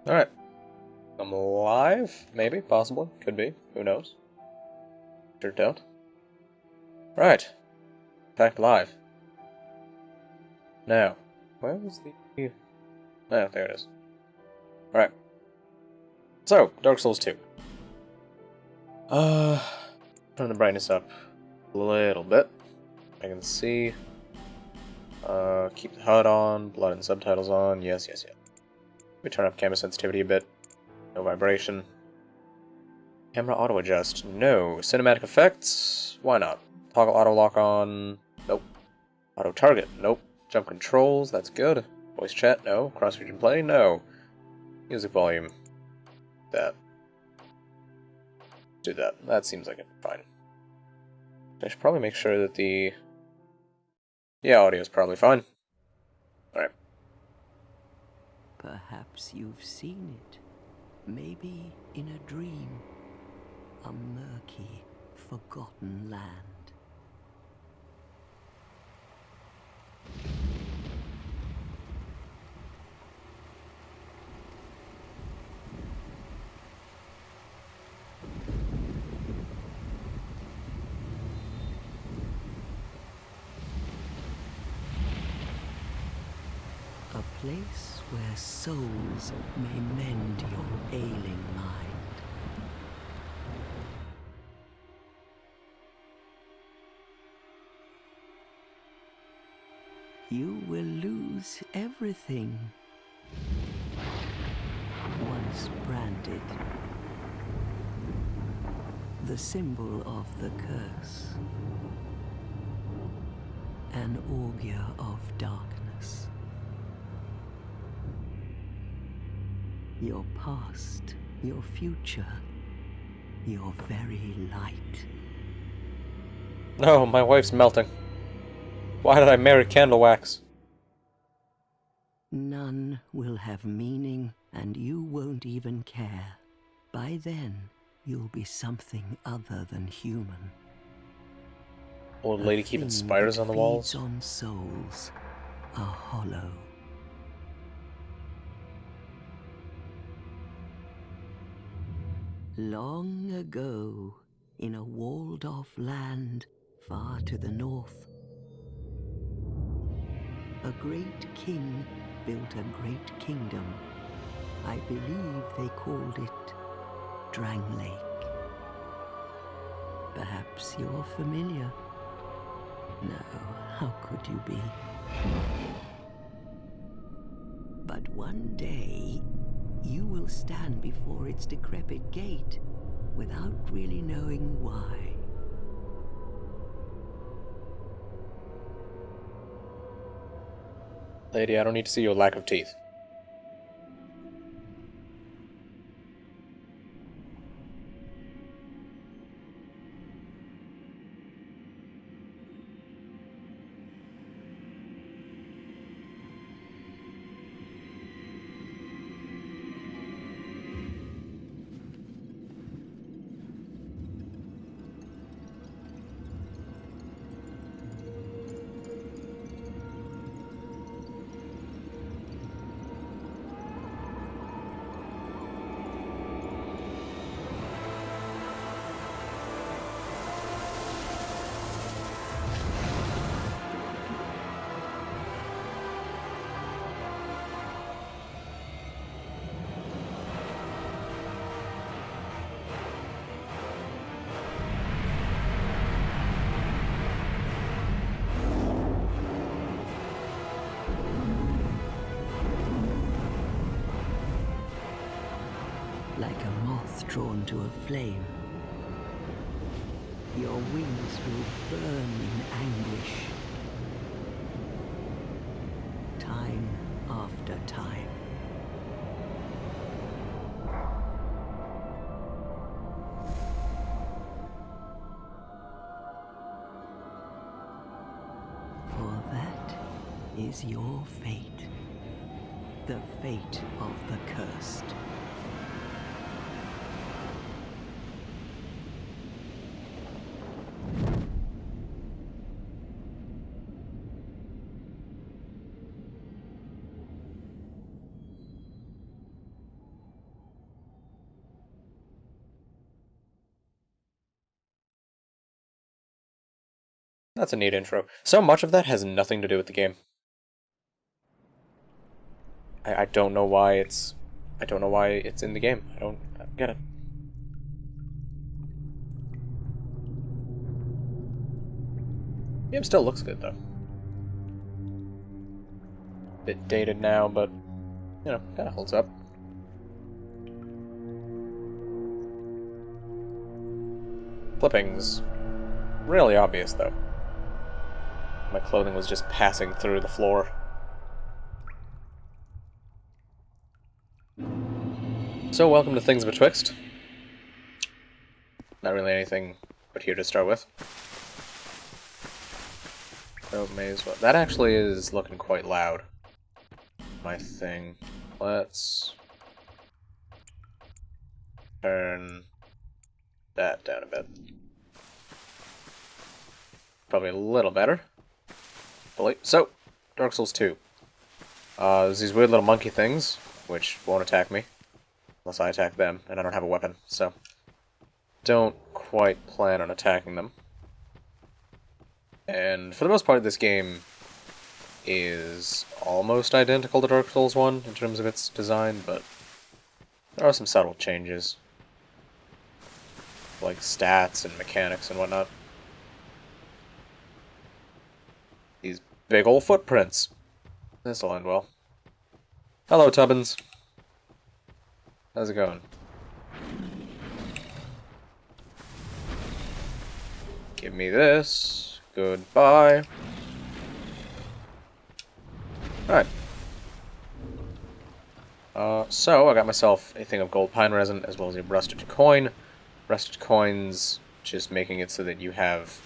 Alright. I'm alive? Maybe, possibly, could be, who knows? Sure don't. Right. In fact, live. Now, where was the... Oh, there it is. Alright. So, Dark Souls 2. Turn the brightness up a little bit. I can see. Keep the HUD on, blood and subtitles on, yes. We turn up camera sensitivity a bit. No vibration. Camera auto adjust, no. Cinematic effects, why not? Toggle auto lock on, nope. Auto target, nope. Jump controls, that's good. Voice chat, no. Cross region play, no. Music volume, that. Do that. That seems like it's fine. I should probably make sure that the audio is probably fine. Alright. Perhaps you've seen it. Maybe in a dream. A murky, forgotten land. A place where souls may mend your ailing mind. You will lose everything. Once branded. The symbol of the curse. An augur of darkness. Your past, your future, your very light. No, my wife's melting. Why did I marry Candle Wax? None will have meaning, and you won't even care. By then, you'll be something other than human. Old lady keeping spiders on the walls? Feeds on souls, a hollow. Long ago, in a walled-off land far to the north, a great king built a great kingdom. I believe they called it Drang Lake. Perhaps you're familiar. No, how could you be? But one day, you will stand before its decrepit gate without really knowing why. Lady, I don't need to see your lack of teeth. Like a moth drawn to a flame. Your wings will burn in anguish. Time after time. For that is your fate. The fate of the cursed. That's a neat intro. So much of that has nothing to do with the game. I don't know why it's... I don't know why it's in the game. I don't get it. Game still looks good, though. Bit dated now, but, you know, kinda holds up. Clippings. Really obvious, though. My clothing was just passing through the floor. So, welcome to Things Betwixt. Not really anything but here to start with. Oh, may as well. That actually is looking quite loud. My thing. Let's turn that down a bit. Probably a little better. So, Dark Souls 2. There's these weird little monkey things, which won't attack me. Unless I attack them, and I don't have a weapon, so... don't quite plan on attacking them. And for the most part, this game is almost identical to Dark Souls 1 in terms of its design, but there are some subtle changes. Like stats and mechanics and whatnot. These big ol' footprints. This'll end well. Hello, Tubbins. How's it going? Give me this. Goodbye. Alright. So, I got myself a thing of gold pine resin, as well as a rusted coin. Rusted coins just making it so that you have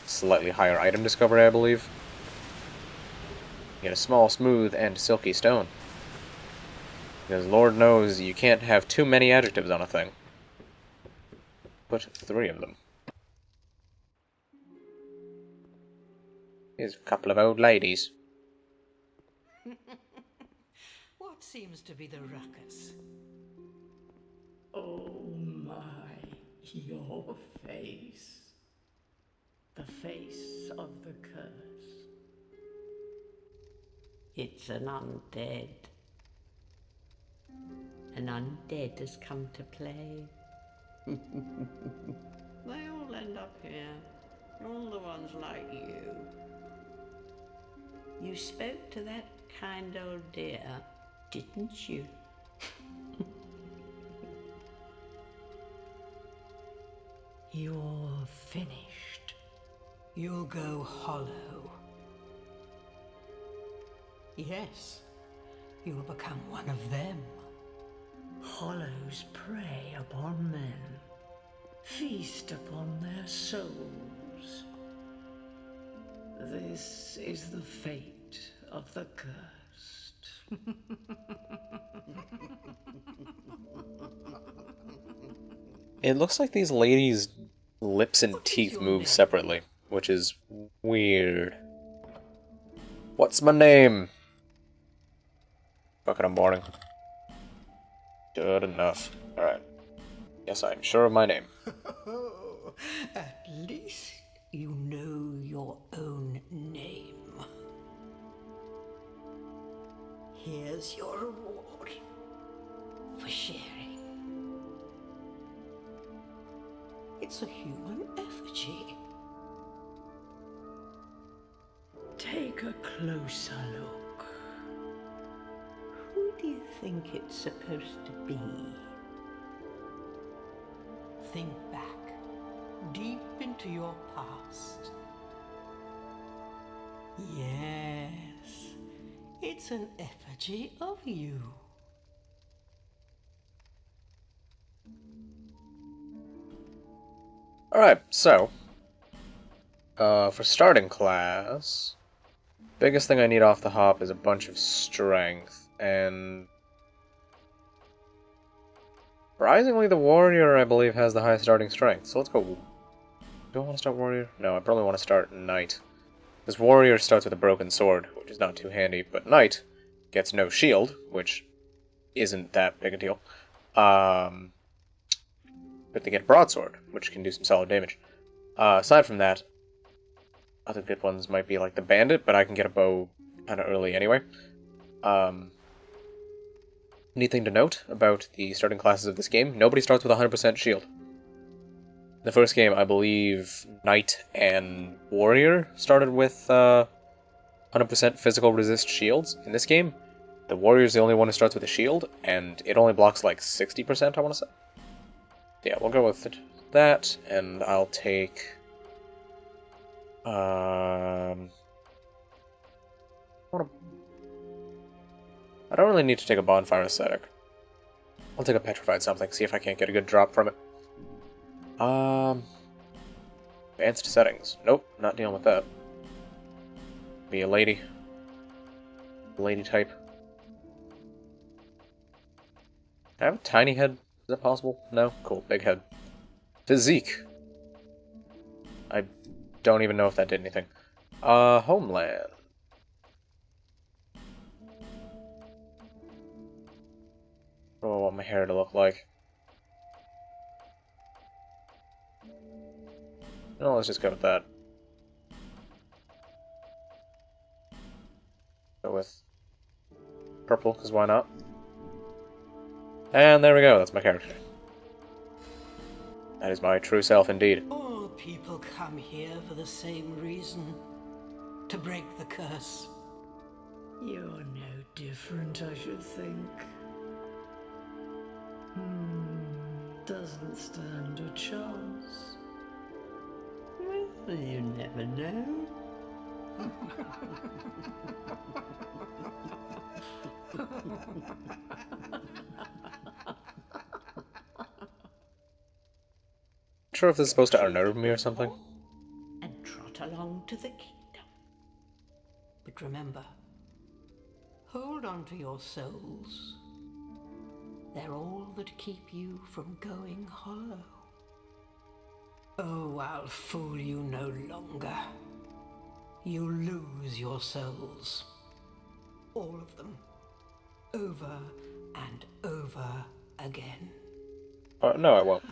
slightly higher item discovery, I believe. You get a small, smooth, and silky stone. Because Lord knows you can't have too many adjectives on a thing. Put 3 of them. Here's a couple of old ladies. What seems to be the ruckus? Oh my, your face. The face of the curse. It's an undead. An undead has come to play. They all end up here. All the ones like you. You spoke to that kind old dear, didn't you? You're finished. You'll go hollow. Yes, you'll become one of them. Hollows prey upon men, feast upon their souls. This is the fate of the cursed. It looks like these ladies' lips and teeth move separately, which is weird. What's my name? Fuck it, I'm boring. Good enough. Alright. Yes, I'm sure of my name. At least you know your own name. Here's your reward for sharing. It's a human effigy. Take a closer look. Who do you think it's supposed to be? Think back, deep into your past. Yes, it's an effigy of you. Alright, so... for starting class... biggest thing I need off the hop is a bunch of strength, and... surprisingly, the warrior, I believe, has the highest starting strength, so let's go... do I want to start warrior? No, I probably want to start knight. This warrior starts with a broken sword, which is not too handy, but knight gets no shield, which isn't that big a deal. But they get broadsword, which can do some solid damage. Aside from that, other good ones might be like the bandit, but I can get a bow kind of early anyway. Neat thing to note about the starting classes of this game, nobody starts with 100% shield. The first game, I believe, Knight and Warrior started with 100% physical resist shields. In this game, the Warrior's the only one who starts with a shield, and it only blocks like 60%, I want to say. Yeah, we'll go with that, and I'll take... I don't really need to take a bonfire aesthetic. I'll take a petrified something, see if I can't get a good drop from it. Advanced settings. Nope, not dealing with that. Be a lady. Lady type. Can I have a tiny head? Is that possible? No? Cool, big head. Physique. I don't even know if that did anything. Homeland. Oh, I want my hair to look like. No, let's just go with that. Go with purple, because why not? And there we go, that's my character. That is my true self indeed. All people come here for the same reason. To break the curse. You're no different, I should think. Doesn't stand a chance. Well, you never know. Not sure if this is supposed to unnerve me or something. And trot along to the kingdom. But remember, hold on to your souls. They're all that keep you from going hollow. Oh, I'll fool you no longer. You lose your souls. All of them. Over and over again. No, I won't.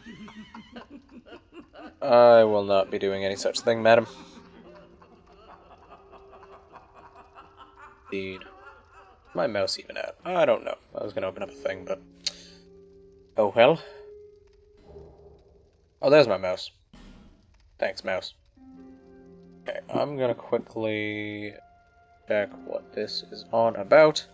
I will not be doing any such thing, madam. Indeed. My mouse even at? I don't know. I was gonna open up a thing, but... oh well. Oh, there's my mouse. Thanks, mouse. Okay, I'm gonna quickly check what this is on about.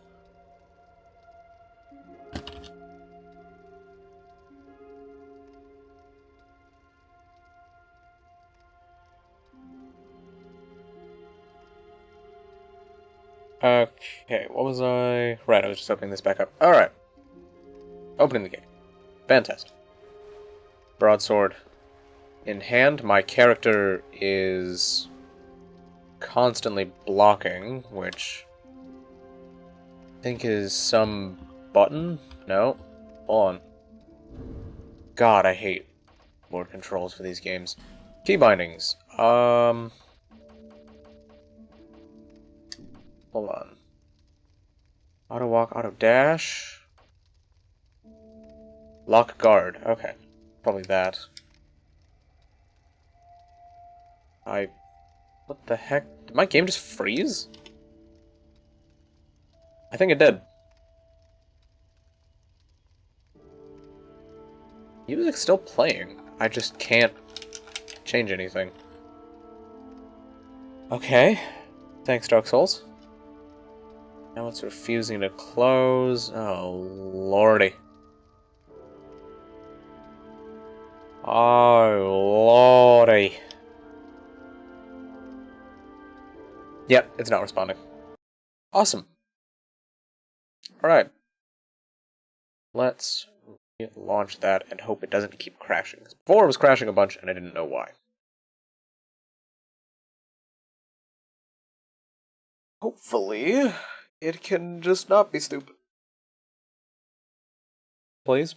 Okay, what was I... right, I was just opening this back up. Alright. Opening the game. Fantastic. Broadsword in hand. My character is constantly blocking, which I think is some button? No. Hold on. God, I hate board controls for these games. Key bindings. Hold on. Auto walk, auto dash. Lock guard. Okay. Probably that. What the heck? Did my game just freeze? I think it did. Music's still playing. I just can't change anything. Okay. Thanks, Dark Souls. Now it's refusing to close. Oh, lordy. Oh, lordy. Yep, it's not responding. Awesome. Alright. Let's launch that and hope it doesn't keep crashing. Before it was crashing a bunch and I didn't know why. Hopefully, it can just not be stupid. Please?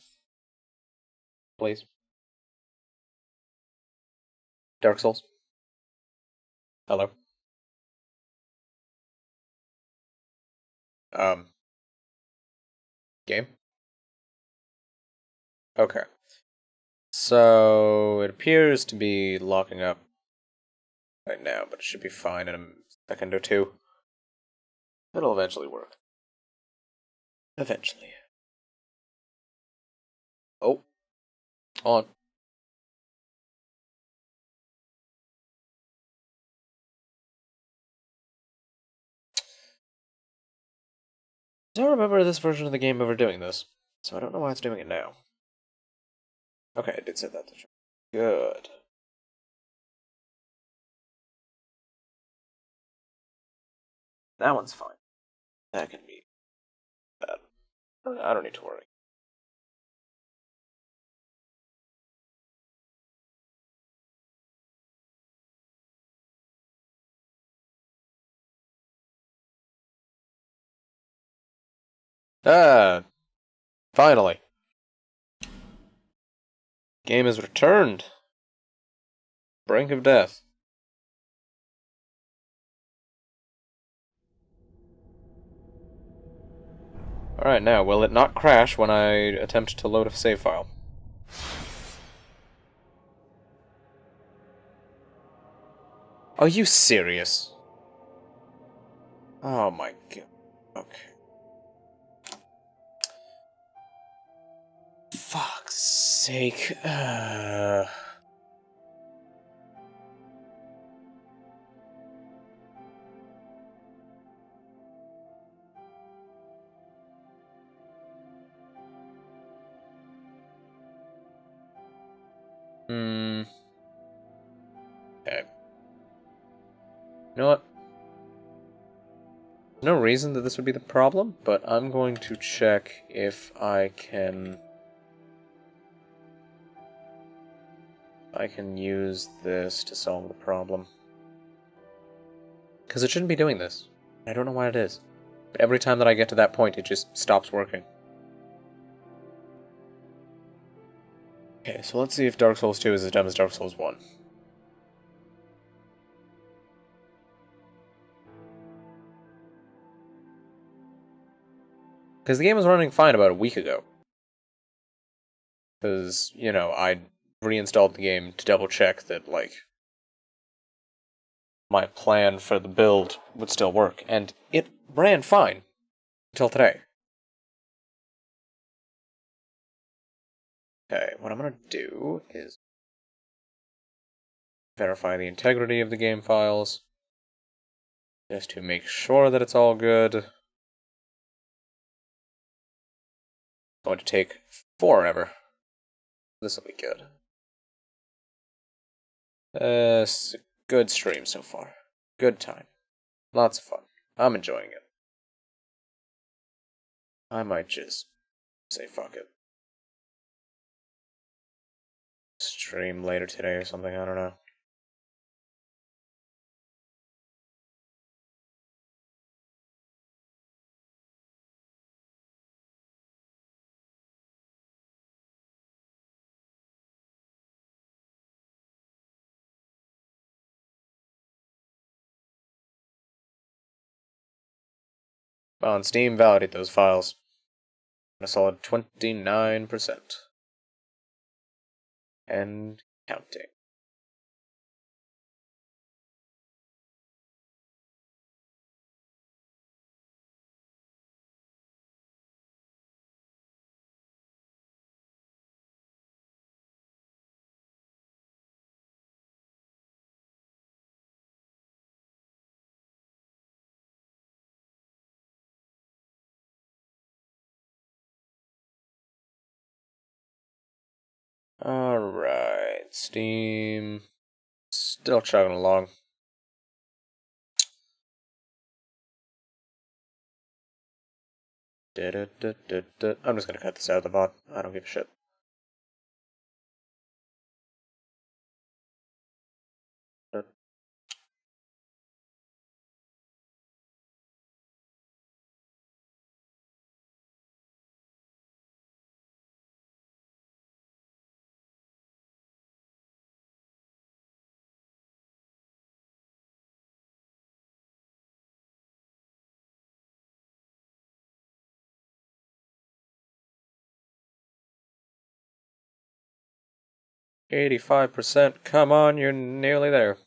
Please? Dark Souls? Hello? Game? Okay. So, it appears to be locking up right now, but it should be fine in a second or two. It'll eventually work. Eventually. Oh. On. I don't remember this version of the game ever doing this, so I don't know why it's doing it now. Okay, I did set that to true. Good. That one's fine. That can be bad. I don't need to worry. Ah, finally. Game is returned. Brink of death. Alright, now, will it not crash when I attempt to load a save file? Are you serious? Oh my god. Okay. Fuck's sake. Okay. You know what? No reason that this would be the problem, but I'm going to check if I can use this to solve the problem. Because it shouldn't be doing this. I don't know why it is. But every time that I get to that point, it just stops working. Okay, so let's see if Dark Souls 2 is as dumb as Dark Souls 1. Because the game was running fine about a week ago. Because, you know, I reinstalled the game to double check that, like, my plan for the build would still work, and it ran fine until today. Okay, what I'm gonna do is verify the integrity of the game files, just to make sure that it's all good. It's going to take forever. This will be good. Good stream so far. Good time. Lots of fun. I'm enjoying it. I might just say fuck it. Stream later today or something, I don't know. On Steam, validate those files. A solid 29%. And counting. Alright, Steam. Still chugging along. I'm just gonna cut this out of the bot. I don't give a shit. $85%. Come on, you're nearly there.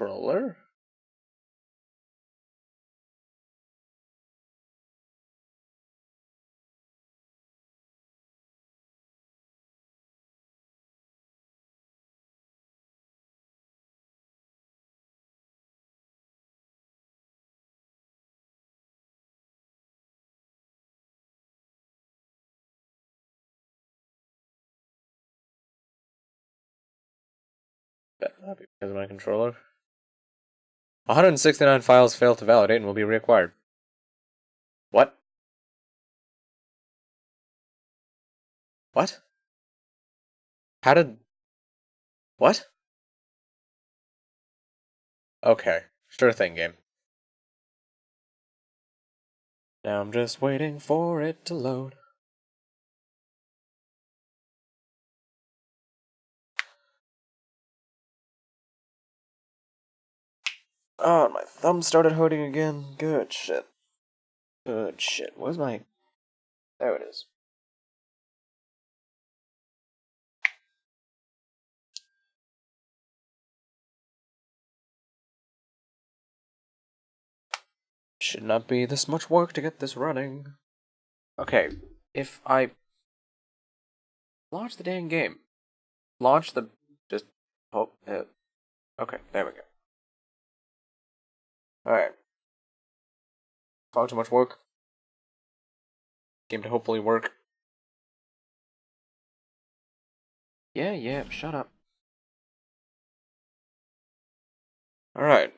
controller? Better not be because of my controller. 169 files failed to validate and will be reacquired. What? What? How did... What? Okay. Sure thing, game. Now I'm just waiting for it to load. Oh, and my thumb started hurting again. Good shit. Good shit. Where's my... There it is. Should not be this much work to get this running. Okay, if I... Launch the dang game. Launch the... Just... Oh, okay, there we go. Alright. Far too much work. Game to hopefully work. Yeah, shut up. Alright.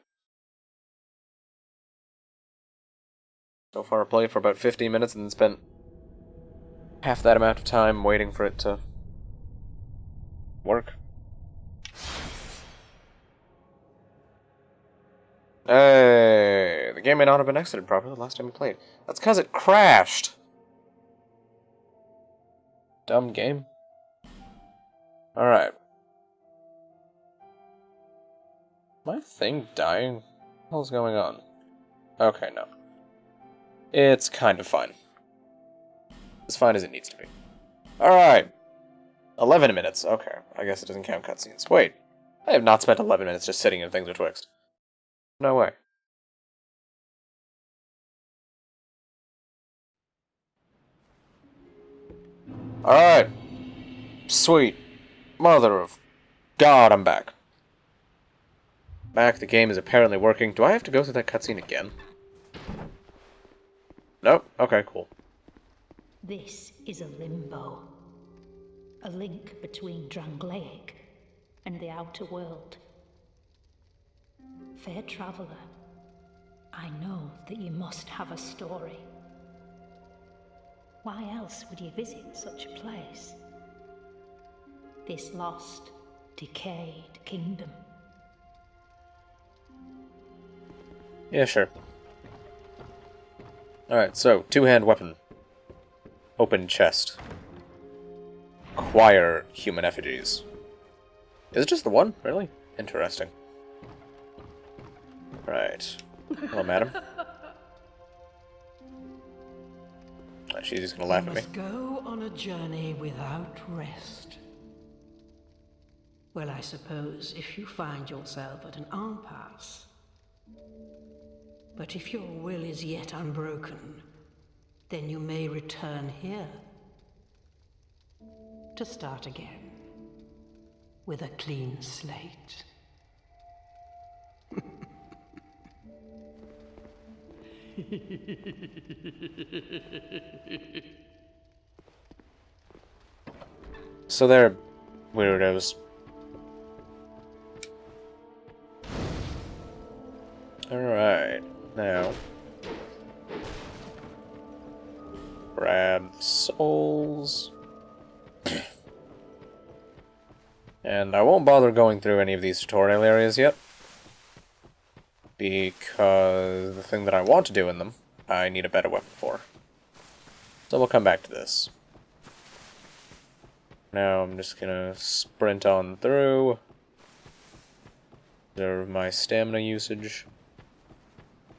So far I played for about 15 minutes and then spent half that amount of time waiting for it to work. Hey, the game may not have been exited properly the last time we played. That's because it crashed. Dumb game. Alright. My thing dying? What the hell's going on? Okay, no. It's kind of fine. As fine as it needs to be. Alright. 11 minutes. Okay, I guess it doesn't count cutscenes. Wait. I have not spent 11 minutes just sitting in things with Twixt. No way. Alright. Sweet. Mother of God, I'm back. Back, the game is apparently working. Do I have to go through that cutscene again? Nope. Okay, cool. This is a limbo. A link between Drangleic and the outer world. Fair traveller, I know that you must have a story. Why else would you visit such a place? This lost, decayed kingdom. Yeah, sure. Alright, so, two-hand weapon. Open chest. Acquire human effigies. Is it just the one? Really? Interesting. Right. Hello, madam. She's just gonna laugh at me. Must go on a journey without rest. Well, I suppose if you find yourself at an impasse. But if your will is yet unbroken, then you may return here. To start again. With a clean slate. So they're weirdos. Alright, now grab the souls. And I won't bother going through any of these tutorial areas yet, because the thing that I want to do in them, I need a better weapon for. So we'll come back to this. Now I'm just gonna sprint on through. Preserve my stamina usage.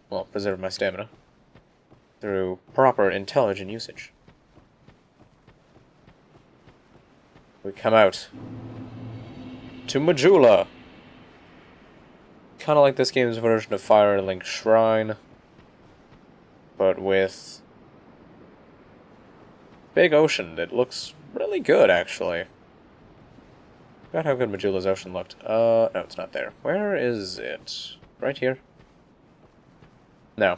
Well, preserve my stamina. Through proper, intelligent usage. We come out to Majula. kind of like this game's version of Fire Link Shrine, but with big ocean. It looks really good, actually. Forgot how good Majula's ocean looked. No, it's not there. Where is it? Right here? No.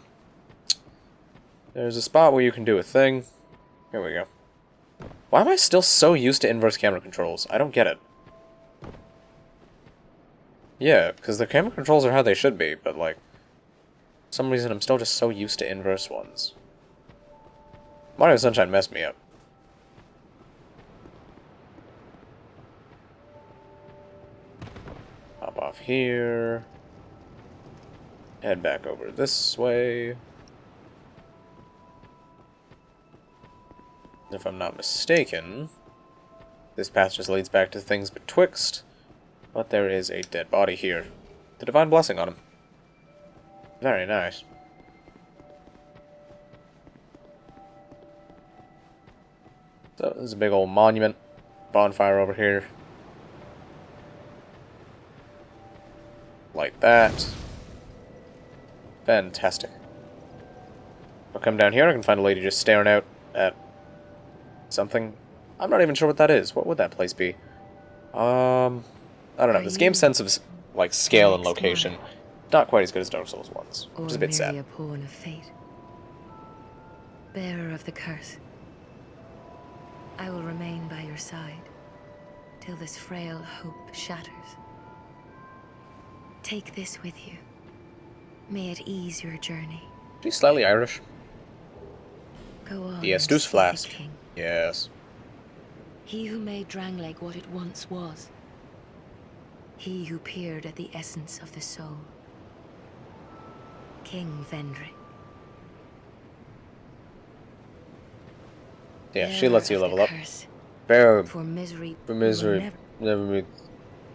There's a spot where you can do a thing. Here we go. Why am I still so used to inverse camera controls? I don't get it. Yeah, because the camera controls are how they should be, but like, for some reason I'm still just so used to inverse ones. Mario Sunshine messed me up. Hop off here. Head back over this way. If I'm not mistaken, this path just leads back to things betwixt, but there is a dead body here. The Divine Blessing on him. Very nice. So, there's a big old monument. Bonfire over here. Like that. Fantastic. I'll come down here, I can find a lady just staring out at something. I'm not even sure what that is. What would that place be? I don't know. This game's sense of like scale and location, not quite as good as Dark Souls 1's, which is a bit sad. A pawn of fate, bearer of the curse. I will remain by your side till this frail hope shatters. Take this with you. May it ease your journey. She's slightly Irish. Go on. The Estus Flask. King. Yes. He who made Drangleic what it once was. He who peered at the essence of the soul. King Vendrick. Yeah, she lets you level up. For For misery. misery. Will Never be.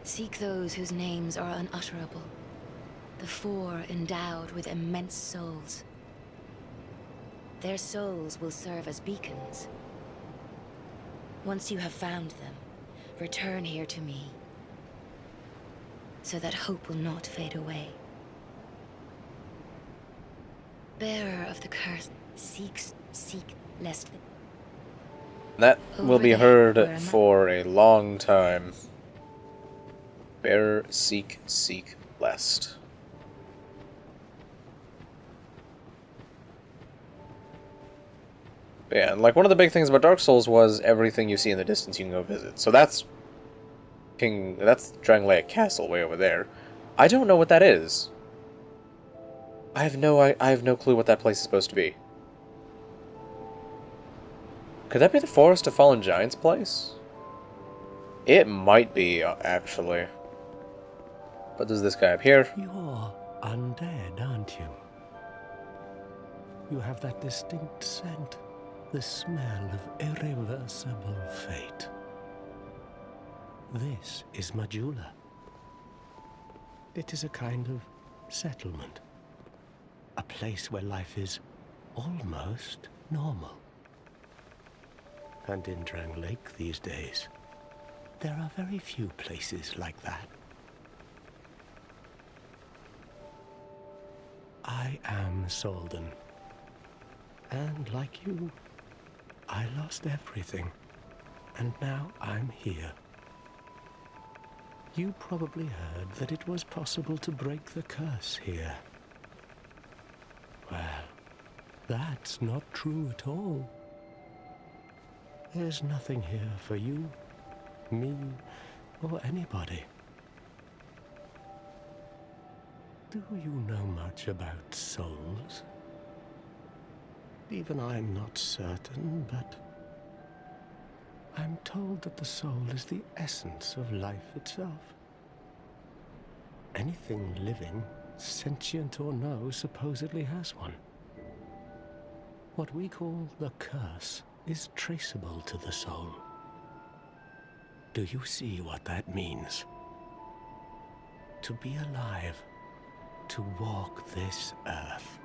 seek those whose names are unutterable. The four endowed with immense souls. Their souls will serve as beacons. Once you have found them, return here to me, so that hope will not fade away. Bearer of the curse, seek, lest the... That will be Over there, where heard am I? for a long time. Bear, seek, lest. But yeah, and like one of the big things about Dark Souls was everything you see in the distance you can go visit. So that's that's Drangleic Castle way over there. I don't know what that is. I have no clue what that place is supposed to be. Could that be the Forest of Fallen Giants place? It might be, actually. But there's this guy up here. You're undead, aren't you? You have that distinct scent, the smell of irreversible fate. This is Majula. It is a kind of settlement. A place where life is almost normal. And in Drangleic these days, there are very few places like that. I am Soldan. And like you, I lost everything. And now I'm here. You probably heard that it was possible to break the curse here. Well, that's not true at all. There's nothing here for you, me, or anybody. Do you know much about souls? Even I'm not certain, but I'm told that the soul is the essence of life itself. Anything living, sentient or no, supposedly has one. What we call the curse is traceable to the soul. Do you see what that means? To be alive, to walk this earth.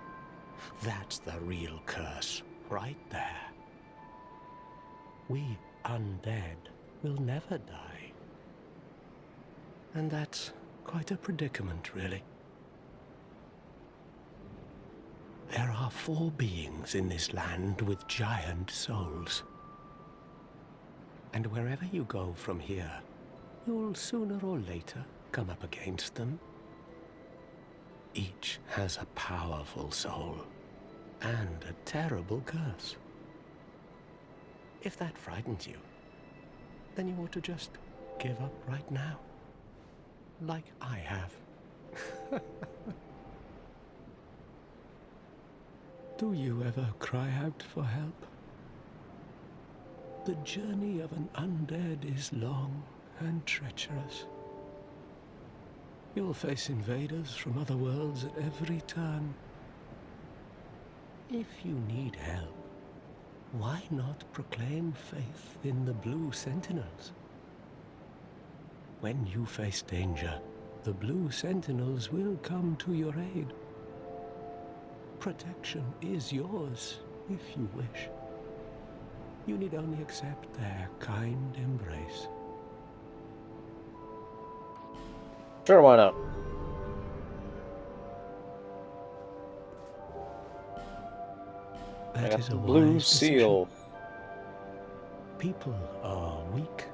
That's the real curse, right there. We undead will never die. And that's quite a predicament, really. There are 4 beings in this land with giant souls. And wherever you go from here, you'll sooner or later come up against them. Each has a powerful soul and a terrible curse. If that frightens you, then you ought to just give up right now, like I have. Do you ever cry out for help? The journey of an undead is long and treacherous. You'll face invaders from other worlds at every turn. If you need help, why not proclaim faith in the Blue Sentinels? When you face danger, the Blue Sentinels will come to your aid. Protection is yours, if you wish. You need only accept their kind embrace. Sure, why not? I That got is the a blue wise seal. decision. People are weak,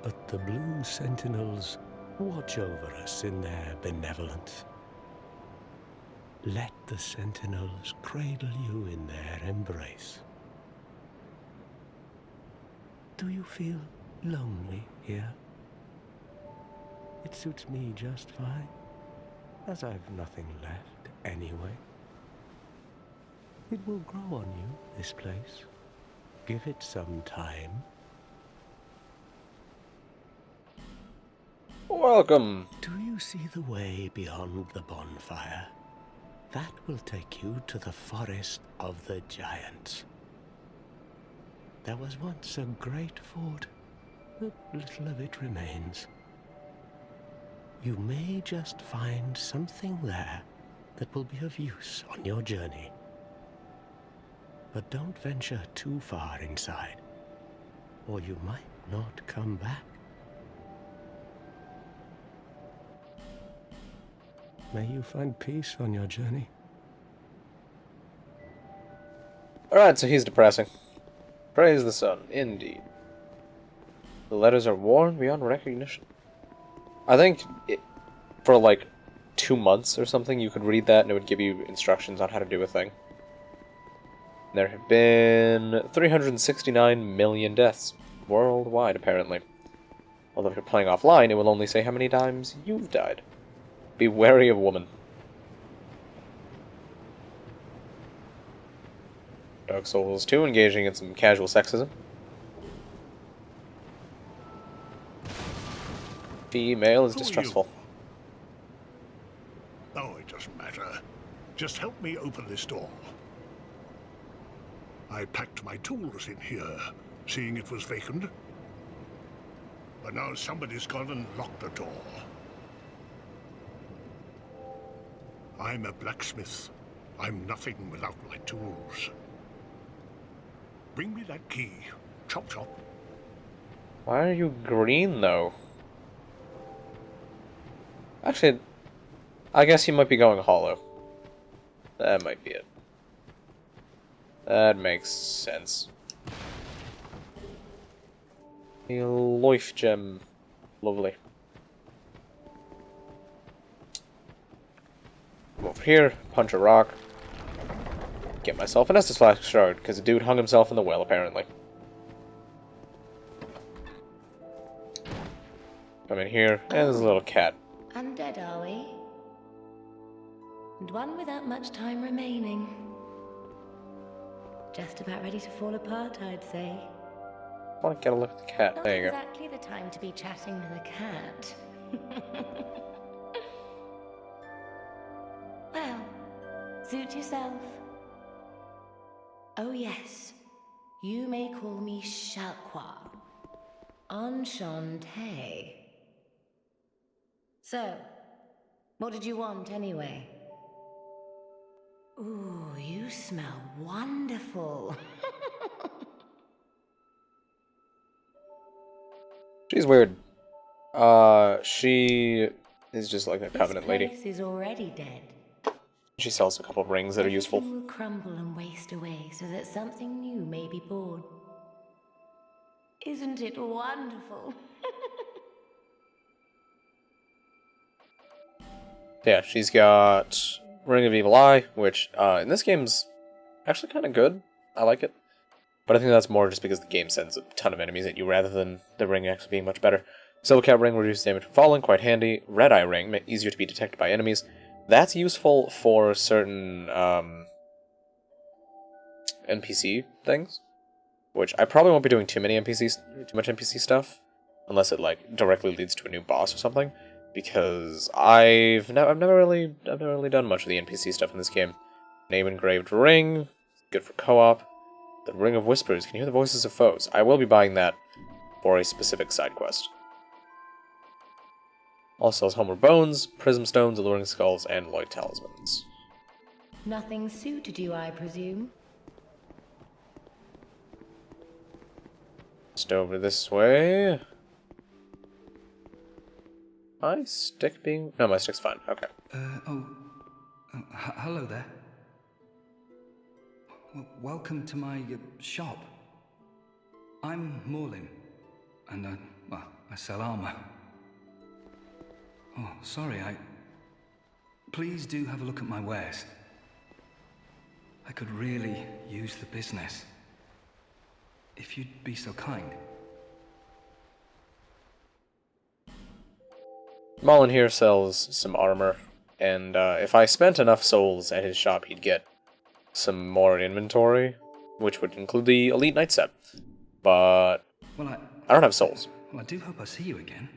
but the Blue Sentinels watch over us in their benevolence. Let the Sentinels cradle you in their embrace. Do you feel lonely here? It suits me just fine, as I've nothing left anyway. It will grow on you, this place. Give it some time. Welcome. Do you see the way beyond the bonfire? That will take you to the forest of the giants. There was once a great fort, but little of it remains. You may just find something there that will be of use on your journey. But don't venture too far inside, or you might not come back. May you find peace on your journey. Alright, so he's depressing. Praise the sun, indeed. The letters are worn beyond recognition. I think for like 2 months or something, you could read that and it would give you instructions on how to do a thing. There have been 369 million deaths worldwide, apparently. Although if you're playing offline, it will only say how many times you've died. Be wary of woman. Dark Souls 2 engaging in some casual sexism. Female is distrustful. Oh, it doesn't matter. Just help me open this door. I packed my tools in here, seeing it was vacant. But now somebody's gone and locked the door. I'm a blacksmith. I'm nothing without my tools. Bring me that key. Chop chop. Why are you green, though? Actually, I guess he might be going hollow. That might be it. That makes sense. A life gem. Lovely. Come over here, punch a rock. Get myself an Estus Flask shard, because a dude hung himself in the well, apparently. Come in here, and there's a little cat. Undead, are we? And one without much time remaining. Just about ready to fall apart, I'd say. I want to get a look at the cat. Not There you go. exactly the time to be chatting with a cat. Well, suit yourself. Oh yes, you may call me Shalqua. Enchantée. So, what did you want anyway? Ooh, you smell wonderful. She's weird. She is just like a Covenant lady. This place is already dead. She sells a couple of rings that are useful. Everything will crumble and waste away so that something new may be born. Isn't it wonderful? Yeah, she's got Ring of Evil Eye, which in this game's actually kind of good. I like it. But I think that's more just because the game sends a ton of enemies at you rather than the ring actually being much better. Silver Cat Ring reduces damage from falling, quite handy. Red Eye Ring, easier to be detected by enemies. That's useful for certain NPC things, which I probably won't be doing too much NPC stuff, unless it like directly leads to a new boss or something. Because I've never really done much of the NPC stuff in this game. Name Engraved Ring, good for co-op. The Ring of Whispers, can you hear the voices of foes? I will be buying that for a specific side quest. Also sells Homeward Bones, Prism Stones, Alluring Skulls, and Lloyd Talismans. Nothing suited you, I presume? Just over this way. My stick being... No, my stick's fine. Okay. Hello there. Welcome to my shop. I'm Morlin, and I sell armor. Oh, sorry, Please do have a look at my wares. I could really use the business. If you'd be so kind. Mullen here sells some armor, and if I spent enough souls at his shop, he'd get some more inventory, which would include the Elite Knight set. But I don't have souls. Well, I do hope I see you again.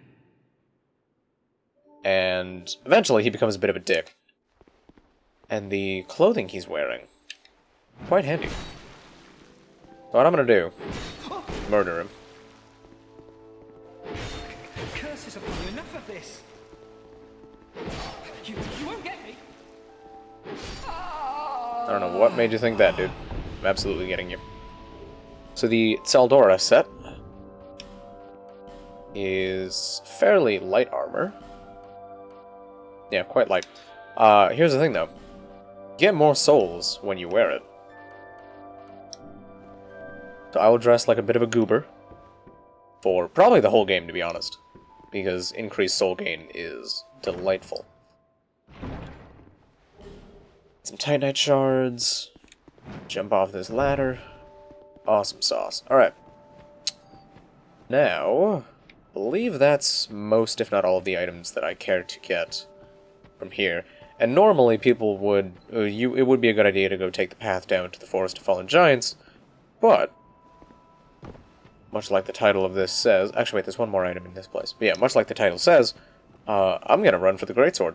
And eventually he becomes a bit of a dick. And the clothing he's wearing, quite handy. So what I'm gonna do, murder him. Curses upon you, enough of this! You won't get me! I don't know what made you think that, dude. I'm absolutely getting you. So the Tsaldora set is fairly light armor. Yeah, quite light. Here's the thing, though. Get more souls when you wear it. So I will dress like a bit of a goober. For probably the whole game, to be honest. Because increased soul gain is delightful. Some Titanite shards. Jump off this ladder. Awesome sauce. Alright. Now, I believe that's most, if not all, of the items that I care to get from here. And normally people would... it would be a good idea to go take the path down to the Forest of Fallen Giants, but... much like the title of this says... Actually, wait, there's one more item in this place. But yeah, much like the title says, I'm gonna run for the Greatsword.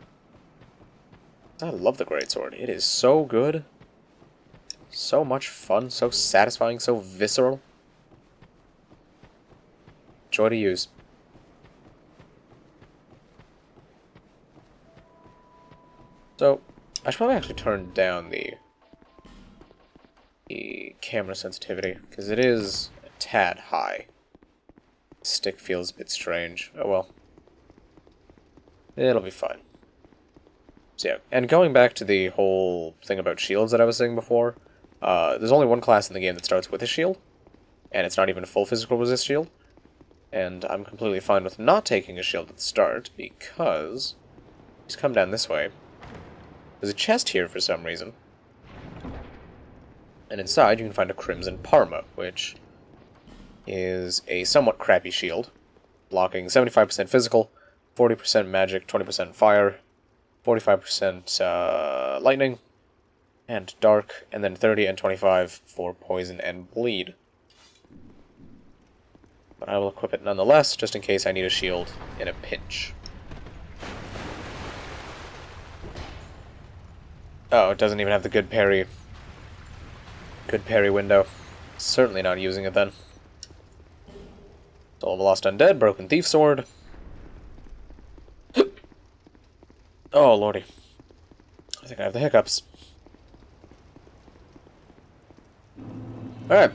I love the Greatsword. It is so good. So much fun, so satisfying, so visceral. Joy to use. So, I should probably actually turn down the camera sensitivity, because it is a tad high. Stick feels a bit strange. Oh well. It'll be fine. So yeah, and going back to the whole thing about shields that I was saying before, there's only one class in the game that starts with a shield, and it's not even a full physical resist shield, and I'm completely fine with not taking a shield at the start, because, just come down this way, there's a chest here for some reason, and inside you can find a Crimson Parma, which is a somewhat crappy shield, blocking 75% physical, 40% magic, 20% fire, 45% lightning, and dark, and then 30 and 25 for poison and bleed. But I will equip it nonetheless, just in case I need a shield in a pinch. Oh, it doesn't even have the good parry window. Certainly not using it then. Soul of a Lost Undead, Broken Thief Sword. Oh, lordy. I think I have the hiccups. Alright.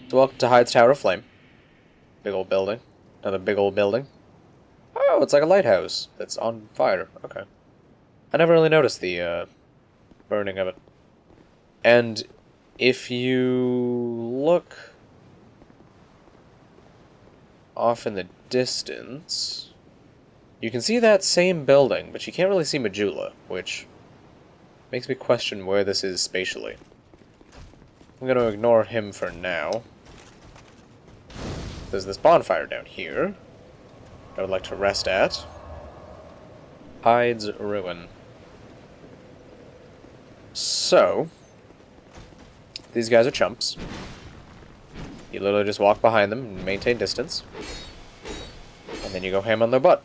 So welcome to Hyde's Tower of Flame. Big old building. Another big old building. Oh, it's like a lighthouse that's on fire. Okay. I never really noticed the burning of it. And if you look off in the distance, you can see that same building, but you can't really see Majula, which makes me question where this is spatially. I'm going to ignore him for now. There's this bonfire down here I would like to rest at. Hyde's Ruin. So, these guys are chumps. You literally just walk behind them and maintain distance. And then you go ham on their butt.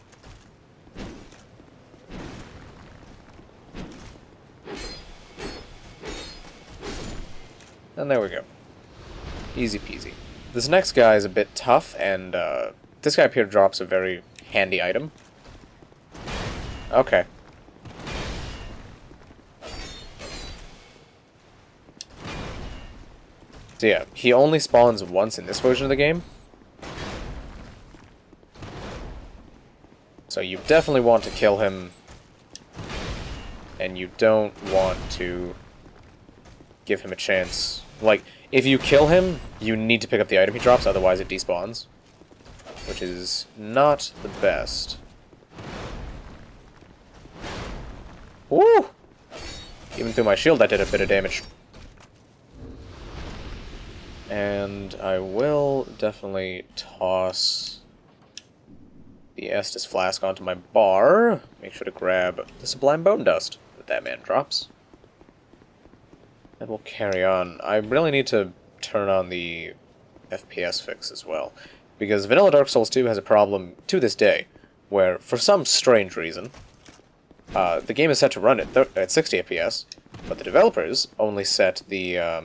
And there we go. Easy peasy. This next guy is a bit tough, and this guy up here drops a very handy item. Okay. So yeah, he only spawns once in this version of the game. So you definitely want to kill him, and you don't want to give him a chance. Like, if you kill him, you need to pick up the item he drops, otherwise it despawns. Which is not the best. Woo! Even through my shield that did a bit of damage. And I will definitely toss the Estus Flask onto my bar. Make sure to grab the Sublime Bone Dust that man drops. And we'll carry on. I really need to turn on the FPS fix as well. Because Vanilla Dark Souls 2 has a problem to this day, where, for some strange reason, the game is set to run at 60 FPS, but the developers only set the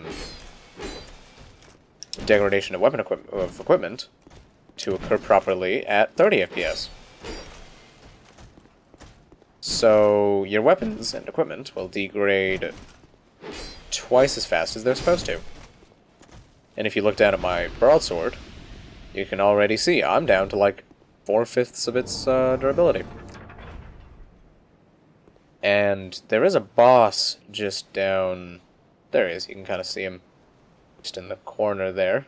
degradation of weapon equipment to occur properly at 30 FPS. So your weapons and equipment will degrade twice as fast as they're supposed to. And if you look down at my broadsword, you can already see I'm down to like 4/5 of its durability. And there is a boss just down... There he is, you can kind of see him just in the corner there.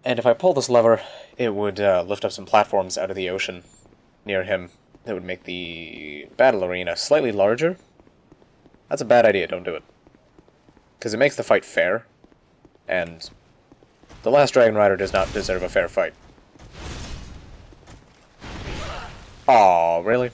And if I pull this lever, it would lift up some platforms out of the ocean near him. That would make the battle arena slightly larger. That's a bad idea, don't do it. Because it makes the fight fair, and the last Dragon Rider does not deserve a fair fight. Aw, really?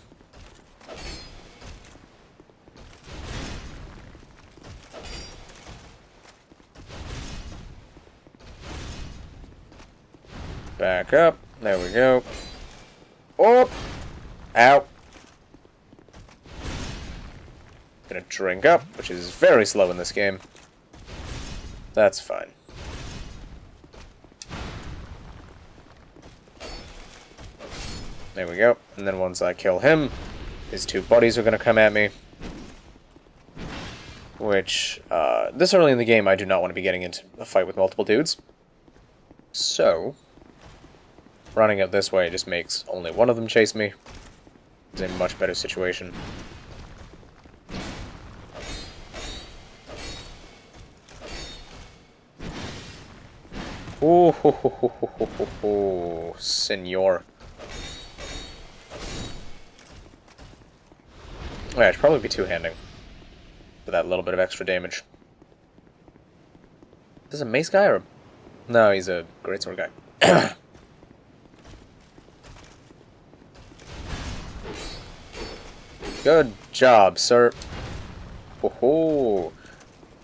Back up. There we go. Oh! Ow! Gonna drink up, which is very slow in this game. That's fine. There we go. And then once I kill him, his two buddies are gonna come at me. Which, this early in the game, I do not want to be getting into a fight with multiple dudes. So, running out this way just makes only one of them chase me. It's a much better situation. Ooh, ho, ho, ho, ho, ho, ho, ho, senor. Yeah, I should probably be two-handing for that little bit of extra damage. Is this a mace guy or... No, he's a greatsword guy. Good job, sir. Ho ho.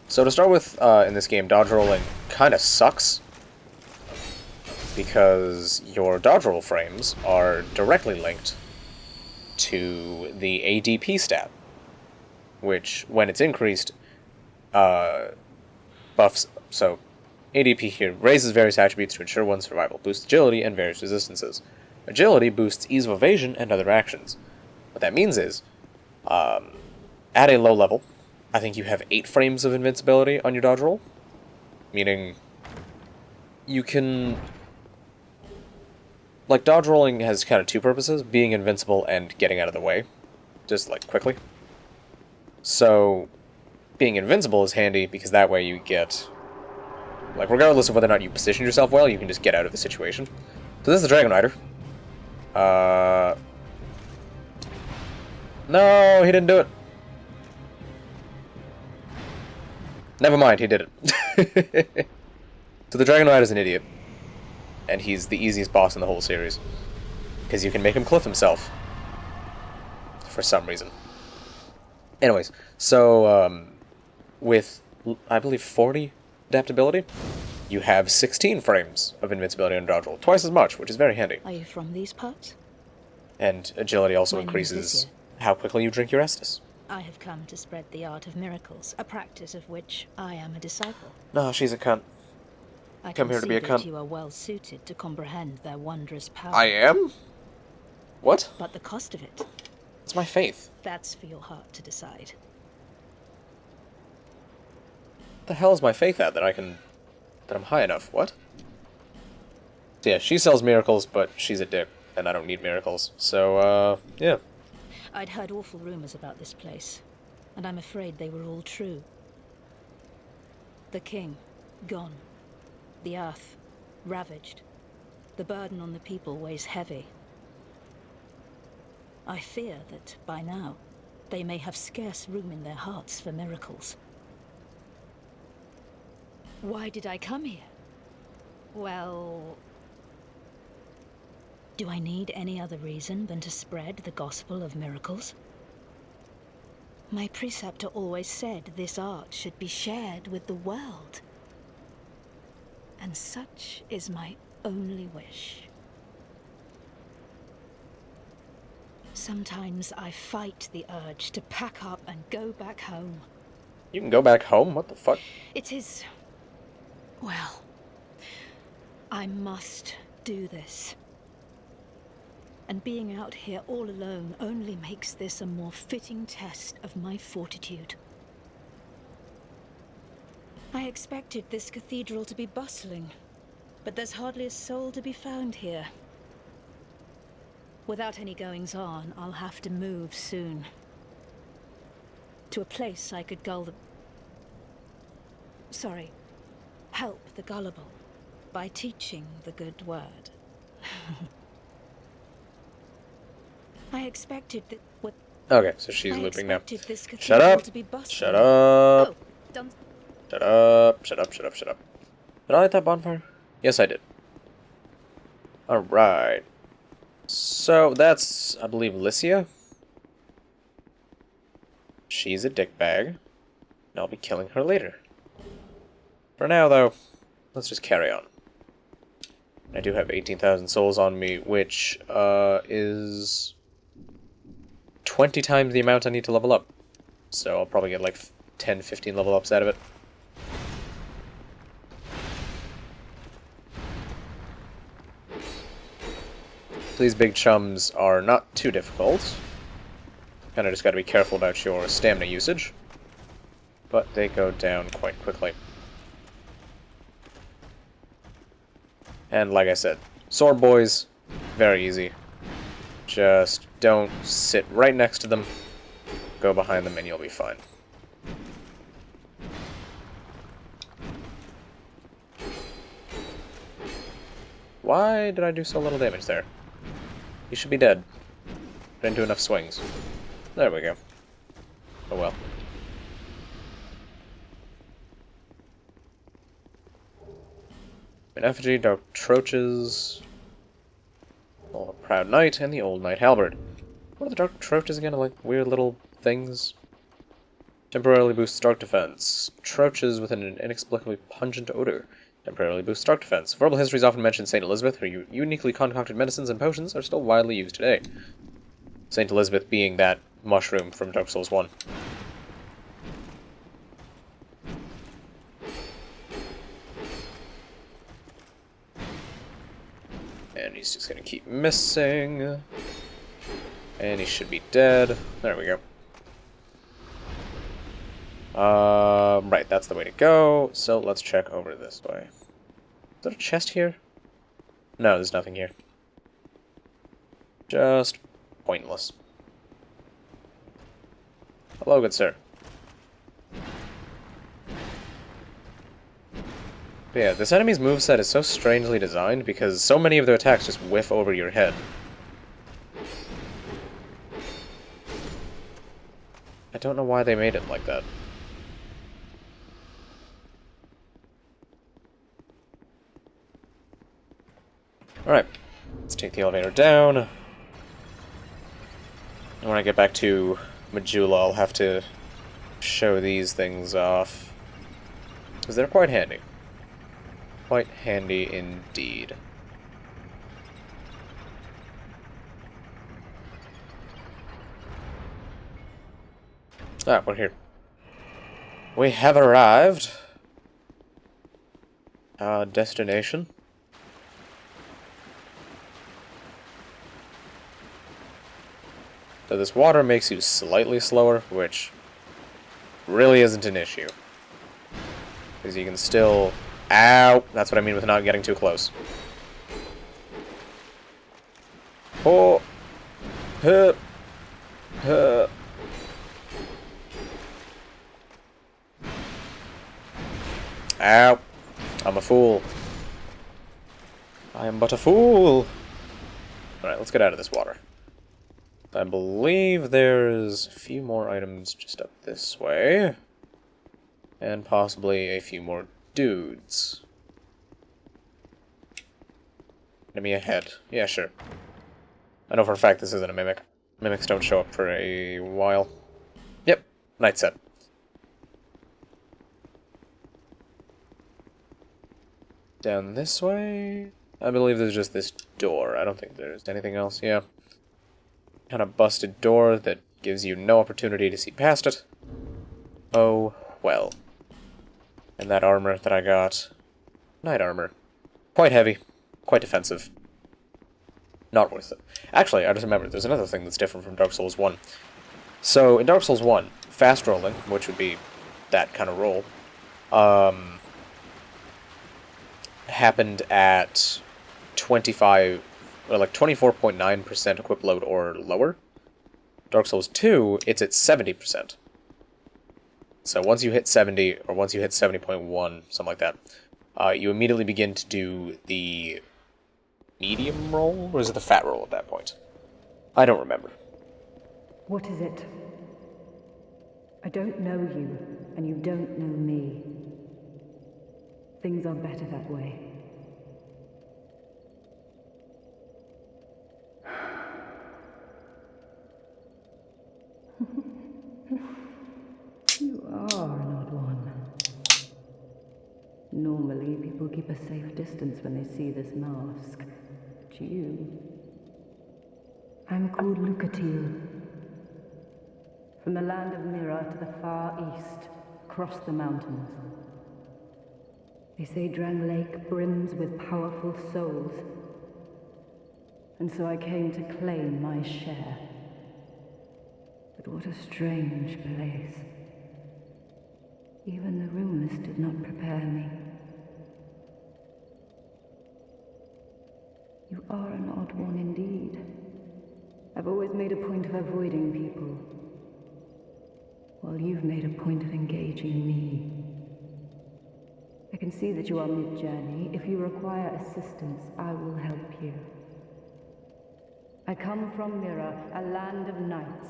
So to start with, in this game, dodge rolling kind of sucks. Because your dodge roll frames are directly linked to the ADP stat. Which, when it's increased, buffs... So, ADP here raises various attributes to ensure one's survival, boosts agility, and various resistances. Agility boosts ease of evasion and other actions. What that means is, at a low level, I think you have 8 frames of invincibility on your dodge roll. Meaning, you can... Like, dodge rolling has kind of two purposes, being invincible and getting out of the way. Just, like, quickly. So, being invincible is handy because that way you get... Like, regardless of whether or not you position yourself well, you can just get out of the situation. So this is the Dragon Rider. No, he didn't do it. Never mind, he did it. So the Dragon Rider's an idiot. And he's the easiest boss in the whole series. Because you can make him cliff himself. For some reason. Anyways, so, with, I believe, 40 adaptability, you have 16 frames of invincibility and dodge roll. Twice as much, which is very handy. Are you from these parts? And agility also My name is increases Lycia. how quickly you drink your Estus. I have come to spread the art of miracles, a practice of which I am a disciple. No, she's a cunt. I Come can here to see be a that cunt. you are well suited to comprehend their wondrous power. I am? What? But the cost of it, It's my faith. that's for your heart to decide. What the hell is my faith at that I'm high enough? What? So yeah, she sells miracles, but she's a dick, and I don't need miracles. So, yeah. I'd heard awful rumors about this place, and I'm afraid they were all true. The king, gone. The earth, ravaged. The burden on the people weighs heavy. I fear that, by now, they may have scarce room in their hearts for miracles. Why did I come here? Well... do I need any other reason than to spread the gospel of miracles? My preceptor always said this art should be shared with the world. And such is my only wish. Sometimes I fight the urge to pack up and go back home. You can go back home? What the fuck? It is... well, I must do this. And being out here all alone only makes this a more fitting test of my fortitude. I expected this cathedral to be bustling, but there's hardly a soul to be found here. Without any goings-on, I'll have to move soon. To a place I could gull the... sorry, help the gullible by teaching the good word. I expected that... what... Okay, so she's looping now. This Shut up! to be bustling. Shut up! Oh, done. Shut up! Shut up, shut up, shut up. Did I light that bonfire? Yes, I did. Alright. So, that's, I believe, Lycia. She's a dickbag. And I'll be killing her later. For now, though, let's just carry on. I do have 18,000 souls on me, which, is 20 times the amount I need to level up. So I'll probably get like 10, 15 level ups out of it. These big chums are not too difficult. Kinda just gotta be careful about your stamina usage. But they go down quite quickly. And like I said, sword boys, very easy. Just don't sit right next to them. Go behind them and you'll be fine. Why did I do so little damage there? He should be dead. Didn't do enough swings. There we go. Oh well. An effigy, dark troches, a proud knight, and the old knight halberd. What are the dark troches again? Like weird little things? Temporarily boosts dark defense. Troches with an inexplicably pungent odor. Temporarily boosts dark defense. Verbal histories often mention St. Elizabeth, her uniquely concocted medicines and potions are still widely used today. St. Elizabeth being that mushroom from Dark Souls 1. And he's just gonna keep missing. And he should be dead. There we go. Right, that's the way to go. So let's check over this way. Is there a chest here? No, there's nothing here. Just pointless. Hello, good sir. But yeah, this enemy's moveset is so strangely designed because so many of their attacks just whiff over your head. I don't know why they made it like that. Alright, let's take the elevator down. And when I get back to Majula, I'll have to show these things off. Because they're quite handy. Quite handy indeed. Ah, we're here. We have arrived. Our destination. So this water makes you slightly slower, which really isn't an issue. Because you can still... Ow! That's what I mean with not getting too close. Oh! Hup! Hup! Ow! I'm a fool. I am but a fool! Alright, let's get out of this water. I believe there's a few more items just up this way. And possibly a few more dudes. Enemy ahead. Yeah, sure. I know for a fact this isn't a mimic. Mimics don't show up for a while. Yep, night set. Down this way? I believe there's just this door. I don't think there's anything else. Yeah. Kind of busted door that gives you no opportunity to see past it. Oh, well. And that armor that I got. Knight armor. Quite heavy. Quite defensive. Not worth it. Actually, I just remembered, there's another thing that's different from Dark Souls 1. So, in Dark Souls 1, fast rolling, which would be that kind of roll, happened at 25, or like 24.9% equip load or lower. Dark Souls 2, it's at 70%. So once you hit 70, or once you hit 70.1, something like that, you immediately begin to do the medium roll, or is it the fat roll at that point? I don't remember. What is it? I don't know you, and you don't know me. Things are better that way. You are an odd one. Normally, people keep a safe distance when they see this mask. But you... I'm called Lucatil. From the land of Mira to the far east, across the mountains. They say Drang Lake brims with powerful souls. And so I came to claim my share. But what a strange place. Even the rumors did not prepare me. You are an odd one indeed. I've always made a point of avoiding people, while you've made a point of engaging me. I can see that you are mid-journey. If you require assistance, I will help you. I come from Mira, a land of knights.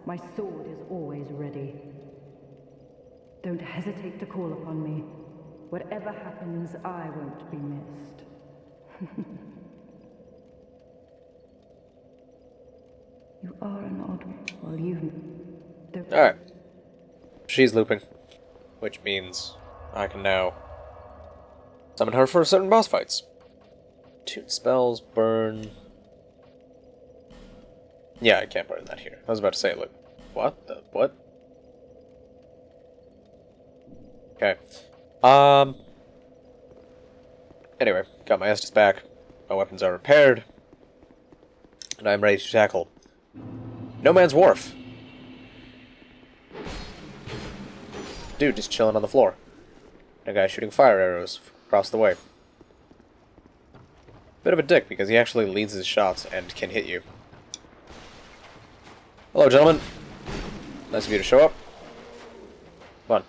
My sword is always ready. Don't hesitate to call upon me. Whatever happens, I won't be missed. You are an odd one. Well, you've... Alright. She's looping. Which means I can now summon her for certain boss fights. Tune spells, burn... Yeah, I can't burn that here. I was about to say, look, what the, what? Okay. Anyway, got my Estus back, my weapons are repaired, and I'm ready to tackle No Man's Wharf. Dude just chilling on the floor. A guy shooting fire arrows across the way. Bit of a dick, because he actually leads his shots and can hit you. Hello, gentlemen. Nice of you to show up. Come on.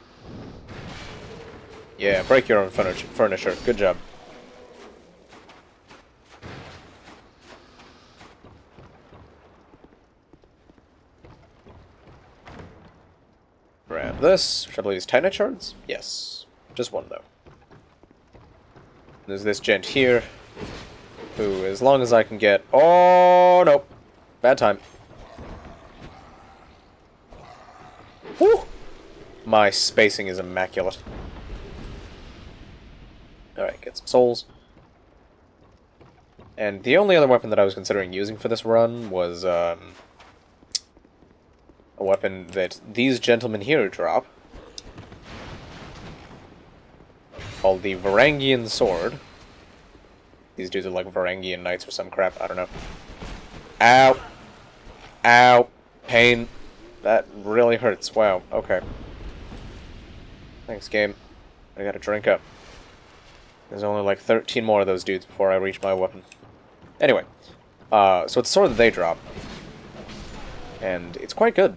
Yeah, break your own furniture. Good job. Grab this, which I believe is Titanite shards? Yes. Just one, though. There's this gent here, who, as long as I can get... Oh, no. Bad time. Woo! My spacing is immaculate. Alright, get some souls. And the only other weapon that I was considering using for this run was, a weapon that these gentlemen here drop, called the Varangian Sword. These dudes are like Varangian Knights or some crap, I don't know. Ow! Ow! Pain. That really hurts. Wow, okay. Thanks, game. I gotta drink up. There's only like 13 more of those dudes before I reach my weapon. Anyway, so it's a sword that they drop. And it's quite good.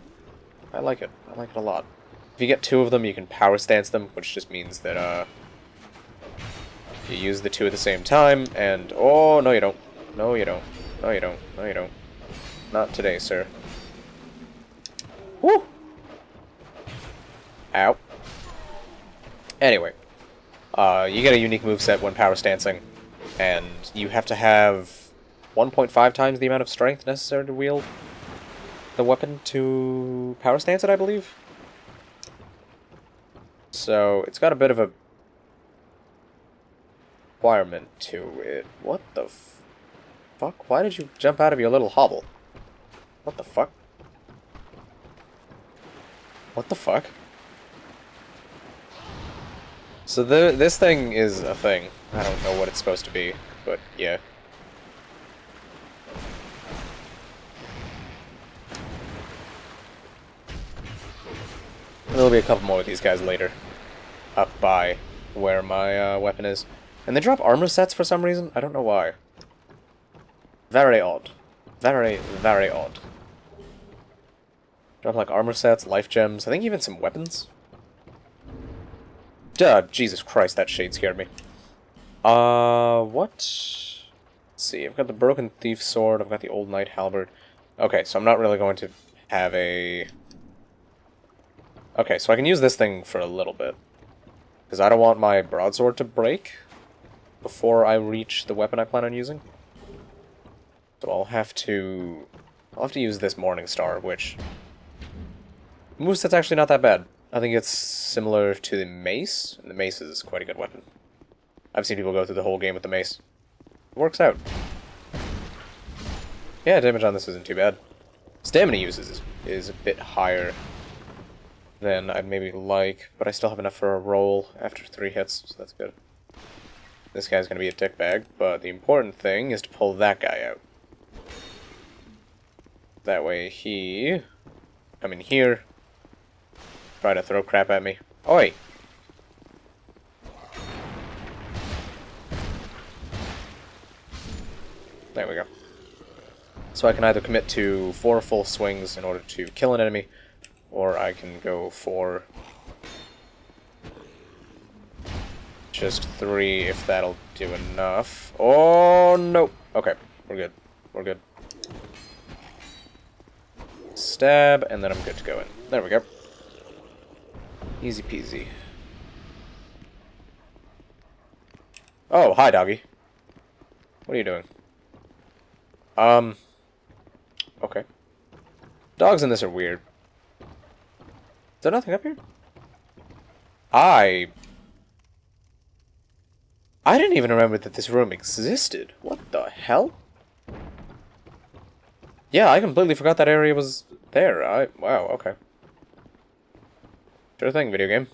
I like it. I like it a lot. If you get 2 of them, you can power stance them, which just means that, you use the 2 at the same time, and... Oh, no you don't. No you don't. No you don't. No you don't. Not today, sir. Woo! Ow. Anyway. You get a unique moveset when power stancing, and you have to have 1.5 times the amount of strength necessary to wield the weapon to power stance it, I believe. So, it's got a bit of a requirement to it. What the fuck? Why did you jump out of your little hovel? What the fuck? What the fuck? So this thing is a thing. I don't know what it's supposed to be, but yeah. There'll be a couple more of these guys later, up by where my weapon is. And they drop armor sets for some reason. I don't know why. Very odd. Very, very odd. Drop like armor sets, life gems, I think even some weapons. Duh, Jesus Christ, that shade scared me. What? Let's see, I've got the Broken Thief Sword, I've got the Old Knight Halberd. Okay, so I'm not really going to have a... Okay, so I can use this thing for a little bit. Because I don't want my broadsword to break before I reach the weapon I plan on using. So I'll have to use this Morning Star, which... moveset's actually not that bad. I think it's similar to the mace, and the mace is quite a good weapon. I've seen people go through the whole game with the mace. It works out. Yeah, damage on this isn't too bad. Stamina use is a bit higher than I'd maybe like, but I still have enough for a roll after 3 hits, so that's good. This guy's gonna be a dickbag, but the important thing is to pull that guy out. That way he... come in here, try to throw crap at me. Oi! There we go. So I can either commit to 4 full swings in order to kill an enemy, or I can go for just 3 if that'll do enough. Oh, no! Okay, we're good. We're good. Stab, and then I'm good to go in. There we go. Easy peasy. Oh, hi, doggy. What are you doing? Okay. Dogs in this are weird. Is there nothing up here? I didn't even remember that this room existed. What the hell? Yeah, I completely forgot that area was there. Wow, okay. Sure thing, video game.